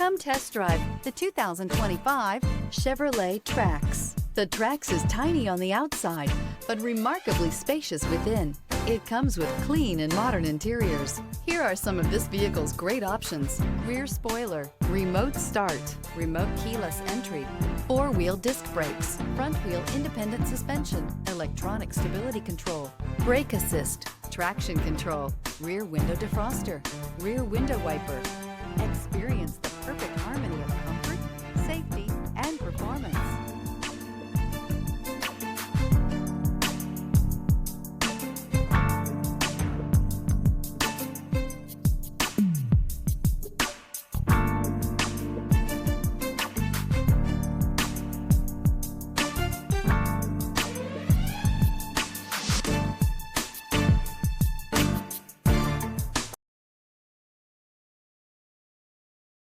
Come test drive the 2025 Chevrolet Trax. The Trax is tiny on the outside, but remarkably spacious within. It comes with clean and modern interiors. Here are some of this vehicle's great options: rear spoiler, remote start, remote keyless entry, four-wheel disc brakes, front-wheel independent suspension, electronic stability control, brake assist, traction control, rear window defroster, rear window wiper. Experience the perfect harmony of comfort, safety, and performance